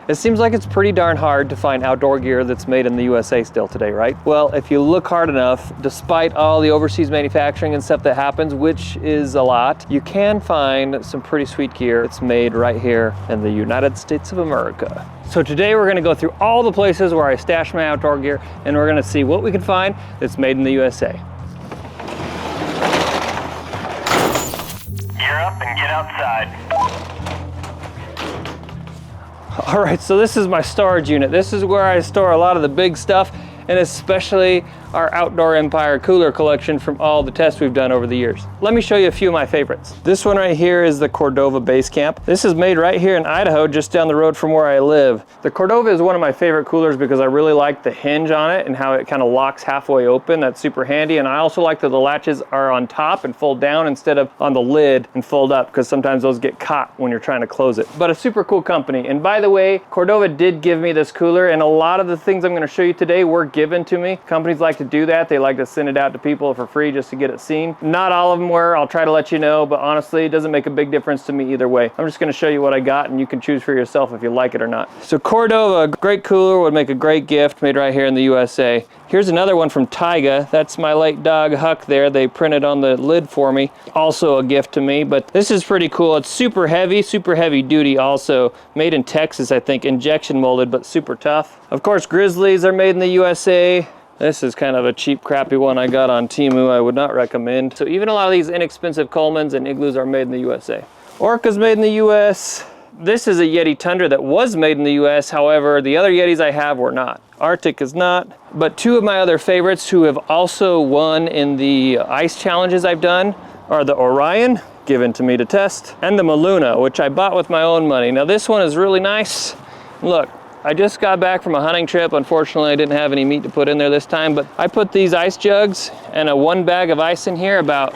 It seems like it's pretty darn hard to find outdoor gear that's made in the USA still today, right? Well, if you look hard enough, despite all the overseas manufacturing and stuff that happens, which is a lot, you can find some pretty sweet gear that's made right here in the United States of America. So today we're gonna go through all the places where I stash my outdoor gear, and we're gonna see what we can find that's made in the USA. Gear up and get outside. All right, so this is my storage unit. This is where I store a lot of the big stuff, and especially our Outdoor Empire cooler collection from all the tests we've done over the years. Let me show you a few of my favorites. This one right here is the Cordova Base Camp. This is made right here in Idaho, just down the road from where I live. The Cordova is one of my favorite coolers because I really like the hinge on it and how it kind of locks halfway open. That's super handy. And I also like that the latches are on top and fold down instead of on the lid and fold up, because sometimes those get caught when you're trying to close it. But a super cool company. And by the way, Cordova did give me this cooler, and a lot of the things I'm going to show you today were given to me. Companies like to do that. They like to send it out to people for free just to get it seen. Not all of them were. I'll try to let you know, but honestly, it doesn't make a big difference to me either way. I'm just going to show you what I got, and you can choose for yourself if you like it or not. So Cordova, great cooler, would make a great gift made right here in the USA. Here's another one from Taiga. That's my late dog Huck there. They printed on the lid for me. Also a gift to me, but this is pretty cool. It's super heavy duty also. Made in Texas, I think, injection molded, but super tough. Of course, Grizzlies are made in the USA. This is kind of a cheap, crappy one I got on Temu. I would not recommend. So even a lot of these inexpensive Colemans and Igloos are made in the USA. Orca's made in the US. This is a Yeti Tundra that was made in the US. However, the other Yetis I have were not. Arctic is not. But two of my other favorites who have also won in the ice challenges I've done are the Orion, given to me to test, and the Maluna, which I bought with my own money. Now this one is really nice. Look, I just got back from a hunting trip. Unfortunately, I didn't have any meat to put in there this time, but I put these ice jugs and a 1 bag of ice in here about,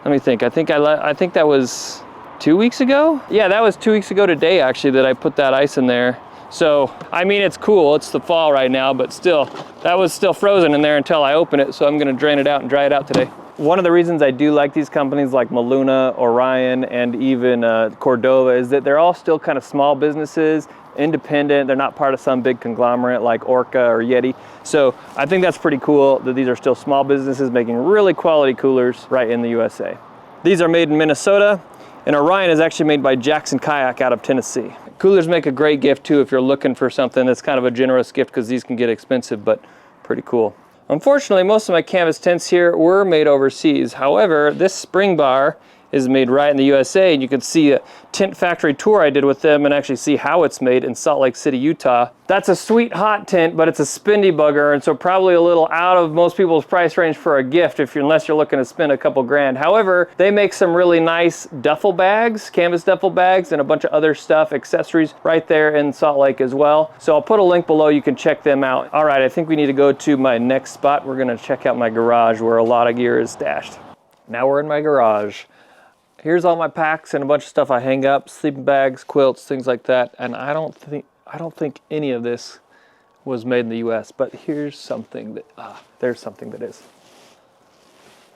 let me think, I think that was 2 weeks ago? Yeah, that was 2 weeks ago today, actually, that I put that ice in there. So, I mean, it's cool. It's the fall right now, but still, that was still frozen in there until I open it, so I'm gonna drain it out and dry it out today. One of the reasons I do like these companies like Maluna, Orion, and even Cordova is that they're all still kind of small businesses, independent. They're not part of some big conglomerate like Orca or Yeti. So I think that's pretty cool that these are still small businesses making really quality coolers right in the USA. These are made in Minnesota, and Orion is actually made by Jackson Kayak out of Tennessee. Coolers make a great gift too if you're looking for something that's kind of a generous gift, because these can get expensive, but pretty cool. Unfortunately, most of my canvas tents here were made overseas. However, this spring bar is made right in the USA, and you can see a tent factory tour I did with them and actually see how it's made in Salt Lake City, Utah. That's a sweet hot tent, but it's a spendy bugger, and so probably a little out of most people's price range for a gift unless you're looking to spend a couple grand. However, they make some really nice duffel bags, canvas duffel bags, and a bunch of other stuff, accessories right there in Salt Lake as well. So I'll put a link below, you can check them out. All right, I think we need to go to my next spot. We're gonna check out my garage where a lot of gear is stashed. Now we're in my garage. Here's all my packs and a bunch of stuff I hang up, sleeping bags, quilts, things like that. And I don't think any of this was made in the US, but here's something that, there's something that is.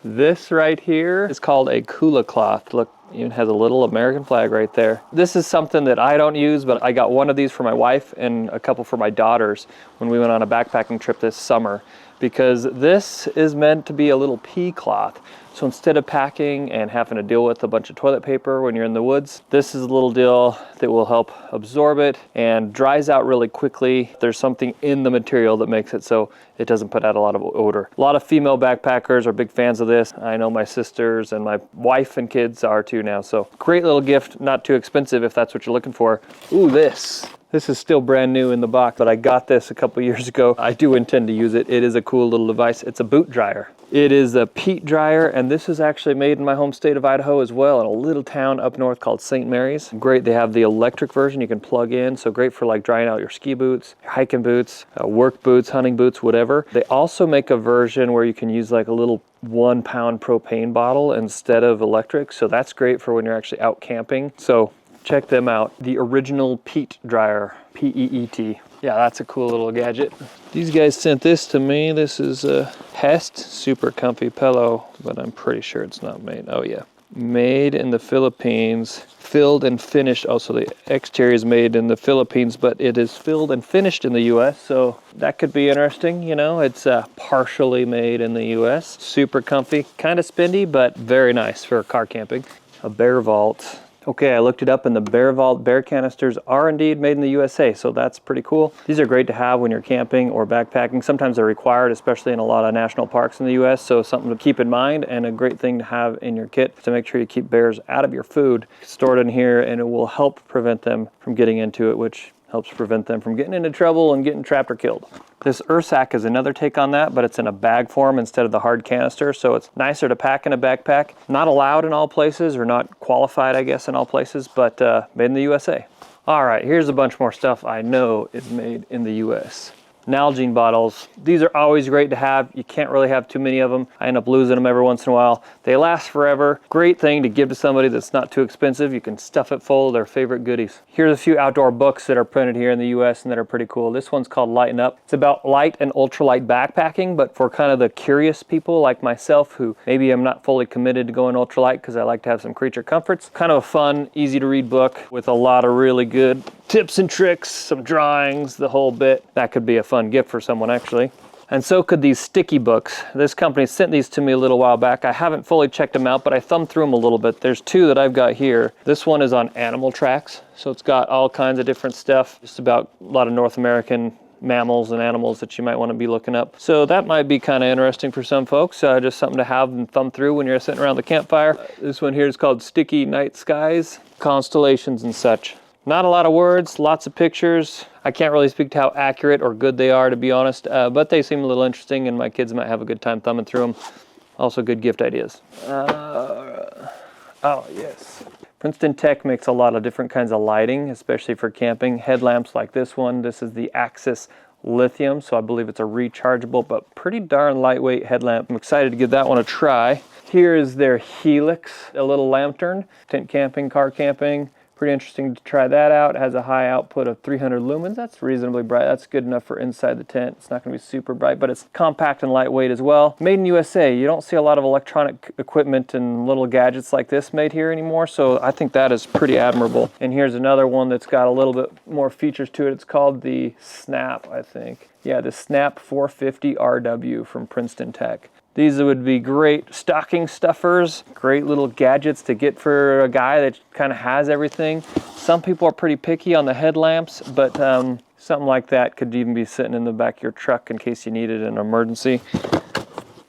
This right here is called a Kula cloth. Look, even has a little American flag right there. This is something that I don't use, but I got one of these for my wife and a couple for my daughters when we went on a backpacking trip this summer, because this is meant to be a little pea cloth. So instead of packing and having to deal with a bunch of toilet paper when you're in the woods, this is a little deal that will help absorb it and dries out really quickly. There's something in the material that makes it so it doesn't put out a lot of odor. A lot of female backpackers are big fans of this. I know my sisters and my wife and kids are too now. So great little gift, not too expensive if that's what you're looking for. Ooh, this is still brand new in the box, but I got this a couple years ago. I do intend to use it. It is a cool little device. It's a boot dryer. It is a peat dryer, and this is actually made in my home state of Idaho as well, in a little town up north called St. Mary's. Great, they have the electric version you can plug in, so great for like drying out your ski boots, your hiking boots, work boots, hunting boots, whatever. They also make a version where you can use like a little 1 pound propane bottle instead of electric, so that's great for when you're actually out camping. So check them out. The original peat dryer, P-E-E-T. Yeah, that's a cool little gadget. These guys sent this to me. This is a Hest super comfy pillow, but I'm pretty sure it's not made. Oh yeah, Made in the Philippines, filled and finished. Also, the exterior is made in the Philippines, but it is filled and finished in the US, so that could be interesting. You know, it's partially made in the US. Super comfy, kind of spendy, but very nice for car camping. A Bear Vault. Okay, I looked it up, and the Bear Vault bear canisters are indeed made in the USA, so that's pretty cool. These are great to have when you're camping or backpacking. Sometimes they're required, especially in a lot of national parks in the US, so something to keep in mind and a great thing to have in your kit to make sure you keep bears out of your food. Store it in here, and it will help prevent them from getting into it, which helps prevent them from getting into trouble and getting trapped or killed. This Ursack is another take on that, but it's in a bag form instead of the hard canister, so it's nicer to pack in a backpack. Not allowed in all places, or not qualified, I guess, in all places, but made in the USA. All right, here's a bunch more stuff I know is made in the US. Nalgene bottles. These are always great to have. You can't really have too many of them. I end up losing them every once in a while. They last forever. Great thing to give to somebody that's not too expensive. You can stuff it full of their favorite goodies. Here's a few outdoor books that are printed here in the US and that are pretty cool. This one's called Lighten Up. It's about light and ultralight backpacking, but for kind of the curious people like myself who maybe I'm not fully committed to going ultralight because I like to have some creature comforts. Kind of a fun, easy to read book with a lot of really good tips and tricks, some drawings, the whole bit. That could be a fun gift for someone, actually. And so could these sticky books. This company sent these to me a little while back. I haven't fully checked them out, but I thumbed through them a little bit. There's two that I've got here. This one is on animal tracks, so it's got all kinds of different stuff, just about a lot of North American mammals and animals that you might want to be looking up. So that might be kind of interesting for some folks, just something to have and thumb through when you're sitting around the campfire. This one here is called Sticky Night Skies, Constellations and Such. Not a lot of words, lots of pictures. I can't really speak to how accurate or good they are, to be honest, but they seem a little interesting, and my kids might have a good time thumbing through them. Also good gift ideas. Oh, yes. Princeton Tech makes a lot of different kinds of lighting, especially for camping. Headlamps like this one. This is the Axis Lithium, so I believe it's a rechargeable but pretty darn lightweight headlamp. I'm excited to give that one a try. Here is their Helix, a little lantern. Tent camping, car camping. Pretty interesting to try that out. It has a high output of 300 lumens. That's reasonably bright. That's good enough for inside the tent. It's not going to be super bright, but it's compact and lightweight as well. Made in USA. You don't see a lot of electronic equipment and little gadgets like this made here anymore, so I think that is pretty admirable. And here's another one that's got a little bit more features to it. It's called the Snap, I think. Yeah, the Snap 450 RW from Princeton Tech. These would be great stocking stuffers, great little gadgets to get for a guy that kind of has everything. Some people are pretty picky on the headlamps, but something like that could even be sitting in the back of your truck in case you needed an emergency.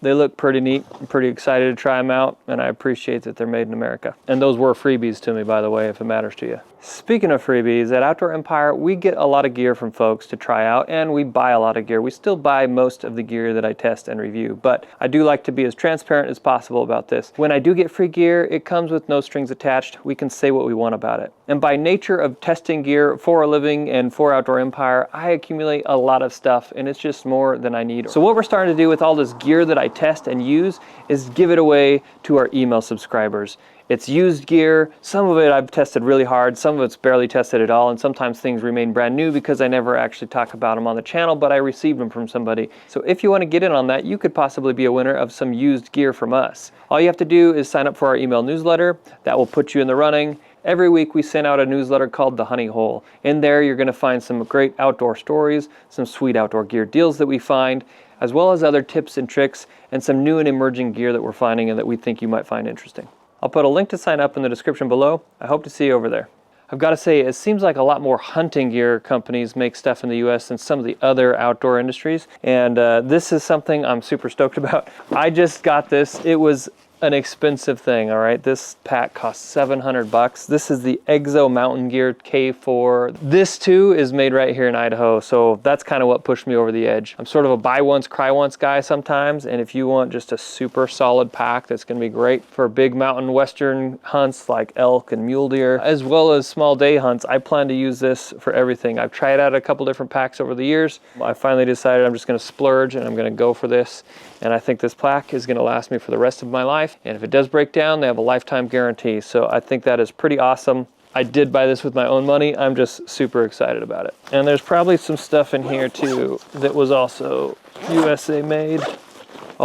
They look pretty neat. I'm pretty excited to try them out, and I appreciate that they're made in America. And those were freebies to me, by the way, if it matters to you. Speaking of freebies, at Outdoor Empire, we get a lot of gear from folks to try out, and we buy a lot of gear. We still buy most of the gear that I test and review, but I do like to be as transparent as possible about this. When I do get free gear, it comes with no strings attached. We can say what we want about it. And by nature of testing gear for a living and for Outdoor Empire, I accumulate a lot of stuff, and it's just more than I need. So what we're starting to do with all this gear that I test and use is give it away to our email subscribers. It's used gear. Some of it I've tested really hard, some of it's barely tested at all, and sometimes things remain brand new because I never actually talk about them on the channel, but I received them from somebody. So if you want to get in on that, you could possibly be a winner of some used gear from us. All you have to do is sign up for our email newsletter. That will put you in the running. Every week we send out a newsletter called The Honey Hole. In there you're going to find some great outdoor stories, some sweet outdoor gear deals that we find, as well as other tips and tricks and some new and emerging gear that we're finding and that we think you might find interesting. I'll put a link to sign up in the description below. I hope to see you over there. I've got to say, it seems like a lot more hunting gear companies make stuff in the US than some of the other outdoor industries, and this is something I'm super stoked about. I just got this. It was an expensive thing, all right? This pack cost $700. This is the Exo Mountain Gear K4. This too is made right here in Idaho, so that's kind of what pushed me over the edge. I'm sort of a buy once, cry once guy sometimes, and if you want just a super solid pack that's gonna be great for big mountain western hunts like elk and mule deer, as well as small day hunts, I plan to use this for everything. I've tried out a couple different packs over the years. I finally decided I'm just gonna splurge and I'm gonna go for this, and I think this pack is gonna last me for the rest of my life. And if it does break down, they have a lifetime guarantee. So I think that is pretty awesome. I did buy this with my own money. I'm just super excited about it. And there's probably some stuff in here too that was also USA made.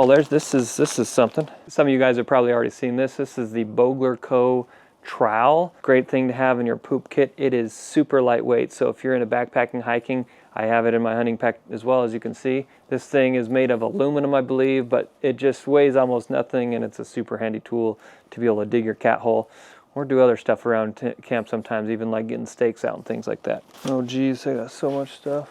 Oh, this is something. Some of you guys have probably already seen this. This is the Bogler Co. trowel. Great thing to have in your poop kit. It is super lightweight, so if you're into backpacking, hiking, I have it in my hunting pack as well, as you can see. This thing is made of aluminum, I believe, but it just weighs almost nothing, and it's a super handy tool to be able to dig your cat hole or do other stuff around camp sometimes, even like getting steaks out and things like that. Oh geez, I got so much stuff.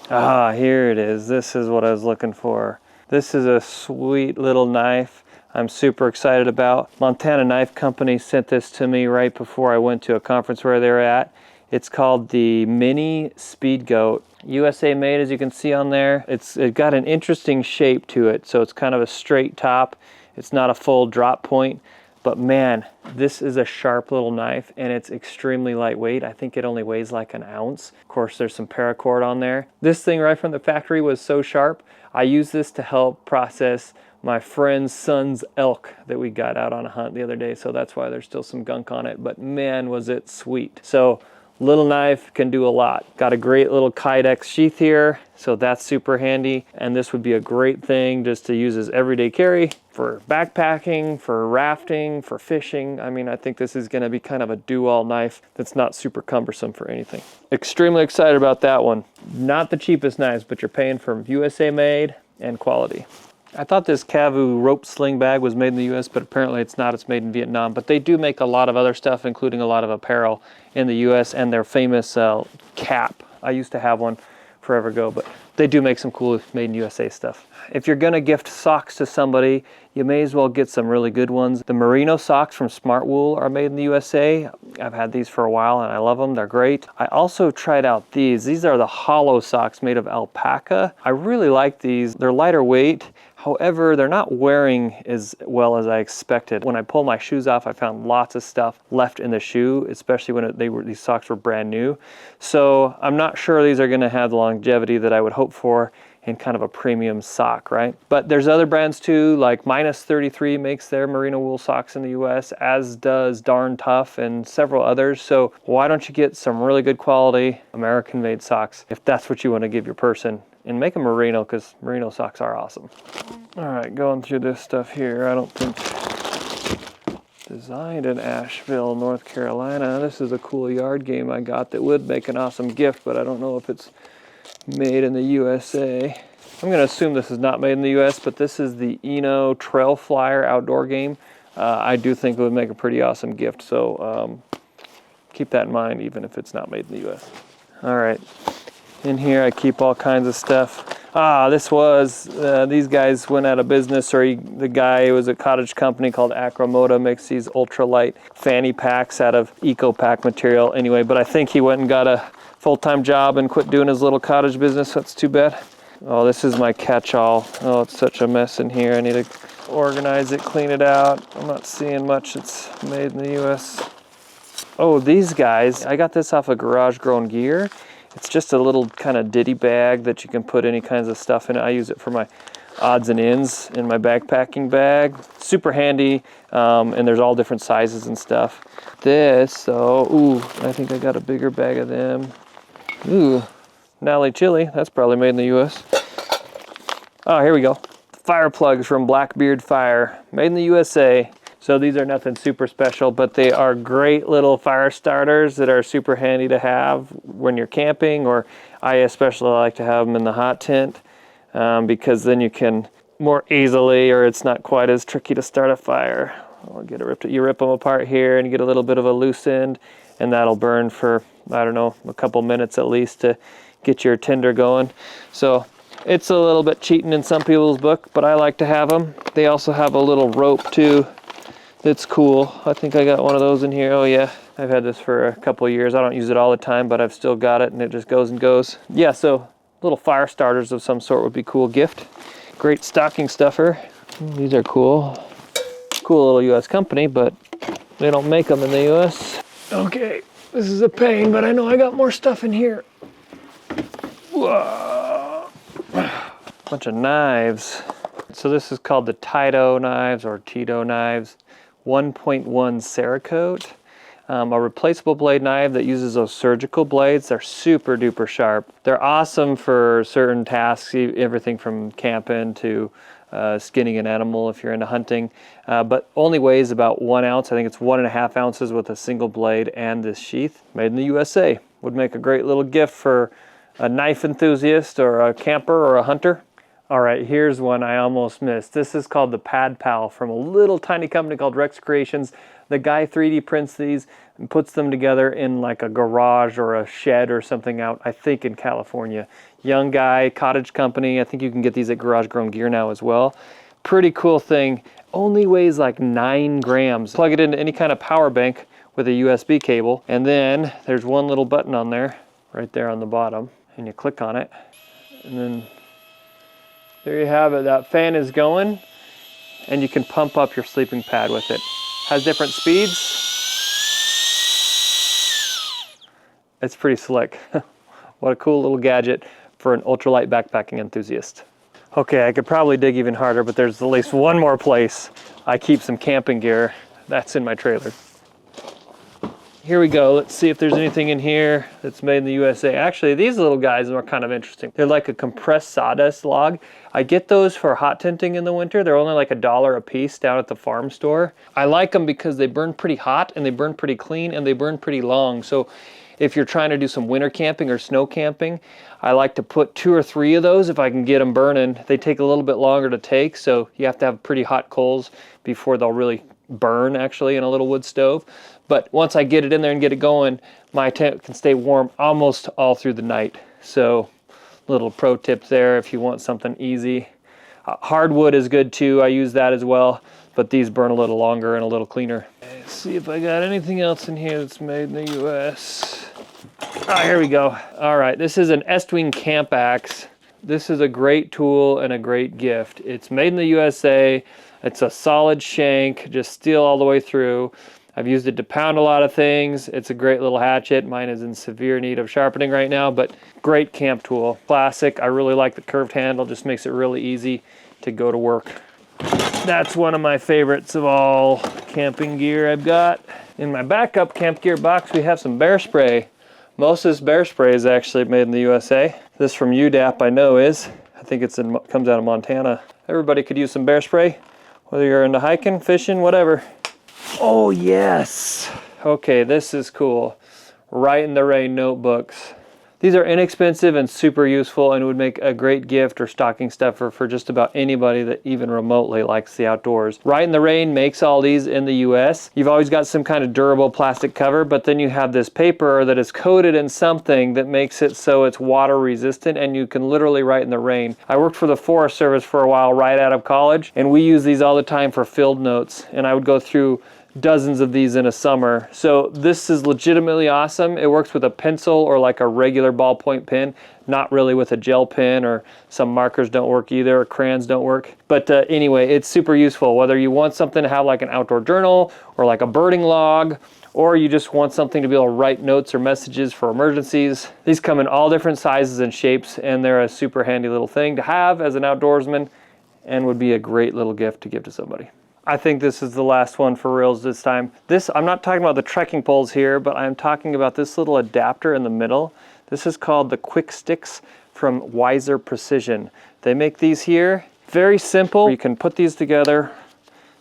Ah, here it is. This is what I was looking for. This is a sweet little knife I'm super excited about. Montana Knife Company sent this to me right before I went to a conference where they're at. It's called the Mini Speed Goat. USA made, as you can see on there. It got an interesting shape to it, so it's kind of a straight top. It's not a full drop point, but man, this is a sharp little knife, and it's extremely lightweight. I think it only weighs like an ounce. Of course, there's some paracord on there. This thing right from the factory was so sharp. I used this to help process my friend's son's elk that we got out on a hunt the other day, so that's why there's still some gunk on it, but man, was it sweet. So little knife can do a lot. Got a great little Kydex sheath here, so that's super handy, and this would be a great thing just to use as everyday carry for backpacking, for rafting, for fishing. I mean, I think this is gonna be kind of a do-all knife that's not super cumbersome for anything. Extremely excited about that one. Not the cheapest knives, but you're paying for USA made and quality. I thought this Cavu rope sling bag was made in the US, but apparently it's not. It's made in Vietnam. But they do make a lot of other stuff, including a lot of apparel in the US, and their famous cap. I used to have one forever ago, but they do make some cool made in USA stuff. If you're gonna gift socks to somebody, you may as well get some really good ones. The merino socks from Smart Wool are made in the USA. I've had these for a while and I love them, they're great. I also tried out these. These are the hollow socks made of alpaca. I really like these. They're lighter weight. However, they're not wearing as well as I expected. When I pulled my shoes off, I found lots of stuff left in the shoe, especially when these socks were brand new. So I'm not sure these are gonna have the longevity that I would hope for in kind of a premium sock, right? But there's other brands too, like Minus 33 makes their merino wool socks in the US, as does Darn Tough and several others. So why don't you get some really good quality American made socks if that's what you want to give your person, and make them merino, because merino socks are awesome. All right, going through this stuff here. I don't think designed in Asheville, North Carolina. This is a cool yard game I got that would make an awesome gift, but I don't know if it's made in the USA. I'm going to assume this is not made in the US, but this is the Eno Trail Flyer outdoor game. I do think it would make a pretty awesome gift, so keep that in mind even if it's not made in the US. All right, in here I keep all kinds of stuff. These guys went out of business, or the guy, it was a cottage company called Acromoda, makes these ultralight fanny packs out of eco-pack material anyway, but I think he went and got a full-time job and quit doing his little cottage business. That's too bad. Oh, this is my catch-all. Oh, it's such a mess in here. I need to organize it, clean it out. I'm not seeing much that's made in the US. Oh, these guys, I got this off of Garage Grown Gear. It's just a little kind of ditty bag that you can put any kinds of stuff in it. I use it for my odds and ends in my backpacking bag. Super handy, and there's all different sizes and stuff. This, though, ooh, I think I got a bigger bag of them. Ooh, Nally chili, that's probably made in the US. Oh, here we go. Fire plugs from Blackbeard Fire, made in the USA. So these are nothing super special, but they are great little fire starters that are super handy to have when you're camping, or I especially like to have them in the hot tent, because then you can more easily, or it's not quite as tricky to start a fire. You rip them apart here and you get a little bit of a loose end, and that'll burn for, I don't know, a couple minutes at least to get your tinder going. So it's a little bit cheating in some people's book, but I like to have them. They also have a little rope too. It's cool. I think I got one of those in here. Oh yeah, I've had this for a couple of years. I don't use it all the time, but I've still got it, and it just goes and goes. Yeah, so little fire starters of some sort would be a cool gift. Great stocking stuffer. These are cool. Cool little US company, but they don't make them in the US. Okay, this is a pain, but I know I got more stuff in here. Whoa. Bunch of knives. So this is called the Tito knives, or Tito knives. 1.1 Cerakote, a replaceable blade knife that uses those surgical blades. They're super duper sharp. They're awesome for certain tasks, everything from camping to skinning an animal if you're into hunting, but only weighs about 1 ounce. I think it's 1.5 ounces with a single blade and this sheath. Made in the USA. Would make a great little gift for a knife enthusiast or a camper or a hunter. All right, here's one I almost missed. This is called the Pad Pal from a little tiny company called Rex Creations. The guy 3D prints these and puts them together in like a garage or a shed or something out, I think in California. Young guy, cottage company. I think you can get these at Garage Grown Gear now as well. Pretty cool thing. Only weighs like 9 grams. Plug it into any kind of power bank with a USB cable. And then there's one little button on there, right there on the bottom. And you click on it. And then there you have it. That fan is going. And you can pump up your sleeping pad with it. Has different speeds. It's pretty slick. What a cool little gadget for an ultralight backpacking enthusiast. Okay, I could probably dig even harder, but there's at least one more place I keep some camping gear. That's in my trailer. Here we go. Let's see if there's anything in here that's made in the USA. Actually, these little guys are kind of interesting. They're like a compressed sawdust log. I get those for hot tenting in the winter. They're only like $1 a piece down at the farm store. I like them because they burn pretty hot and they burn pretty clean and they burn pretty long. So if you're trying to do some winter camping or snow camping, I like to put 2 or 3 of those if I can get them burning. They take a little bit longer to take, so you have to have pretty hot coals before they'll really burn actually in a little wood stove. But once I get it in there and get it going, my tent can stay warm almost all through the night. So little pro tip there if you want something easy. Hardwood is good too. I use that as well, but these burn a little longer and a little cleaner. Let's see if I got anything else in here that's made in the US. Ah, here we go. All right, this is an Estwing Camp Axe. This is a great tool and a great gift. It's made in the USA. It's a solid shank, just steel all the way through. I've used it to pound a lot of things. It's a great little hatchet. Mine is in severe need of sharpening right now, but great camp tool. Classic. I really like the curved handle. Just makes it really easy to go to work. That's one of my favorites of all camping gear I've got. In my backup camp gear box, we have some bear spray. Most of this bear spray is actually made in the USA. This from UDAP I know is. I think comes out of Montana. Everybody could use some bear spray, whether you're into hiking, fishing, whatever. Oh yes. Okay, this is cool. Right in the Rain notebooks. These are inexpensive and super useful and would make a great gift or stocking stuffer for just about anybody that even remotely likes the outdoors. Right in the Rain makes all these in the US. You've always got some kind of durable plastic cover, but then you have this paper that is coated in something that makes it so it's water resistant and you can literally write in the rain. I worked for the Forest Service for a while right out of college, and we use these all the time for field notes, and I would go through dozens of these in a summer. So this is legitimately awesome. It works with a pencil or like a regular ballpoint pen, not really with a gel pen, or some markers don't work either, or crayons don't work. But anyway, it's super useful. Whether you want something to have like an outdoor journal or like a birding log, or you just want something to be able to write notes or messages for emergencies. These come in all different sizes and shapes, and they're a super handy little thing to have as an outdoorsman and would be a great little gift to give to somebody. I think this is the last one for reals this time. I'm not talking about the trekking poles here, but I'm talking about this little adapter in the middle. This is called the Quick Sticks from Wiser Precision. They make these here. Very simple. You can put these together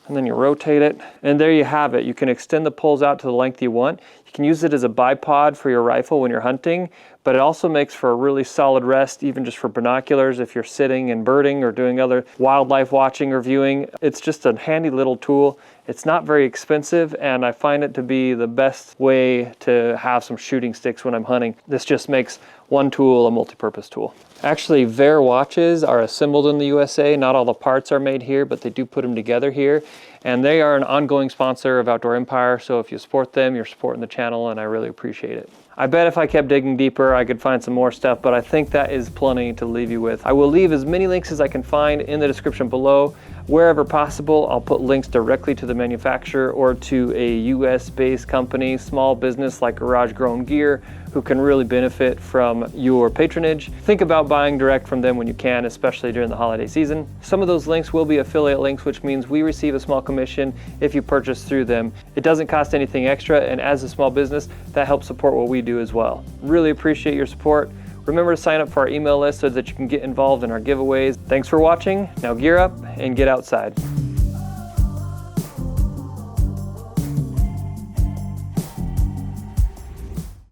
and then you rotate it, and there you have it. You can extend the poles out to the length you want. You can use it as a bipod for your rifle when you're hunting, but it also makes for a really solid rest, even just for binoculars if you're sitting and birding or doing other wildlife watching or viewing. It's just a handy little tool. It's not very expensive, and I find it to be the best way to have some shooting sticks when I'm hunting. This just makes one tool a multi-purpose tool. Actually, Veer watches are assembled in the USA. Not all the parts are made here, but they do put them together here. And they are an ongoing sponsor of Outdoor Empire, so if you support them, you're supporting the channel, and I really appreciate it. I bet if I kept digging deeper, I could find some more stuff, but I think that is plenty to leave you with. I will leave as many links as I can find in the description below. Wherever possible, I'll put links directly to the manufacturer or to a US-based company, small business like Garage Grown Gear, who can really benefit from your patronage. Think about buying direct from them when you can, especially during the holiday season. Some of those links will be affiliate links, which means we receive a small commission if you purchase through them. It doesn't cost anything extra, and as a small business, that helps support what we do as well. Really appreciate your support. Remember to sign up for our email list so that you can get involved in our giveaways. Thanks for watching. Now gear up and get outside.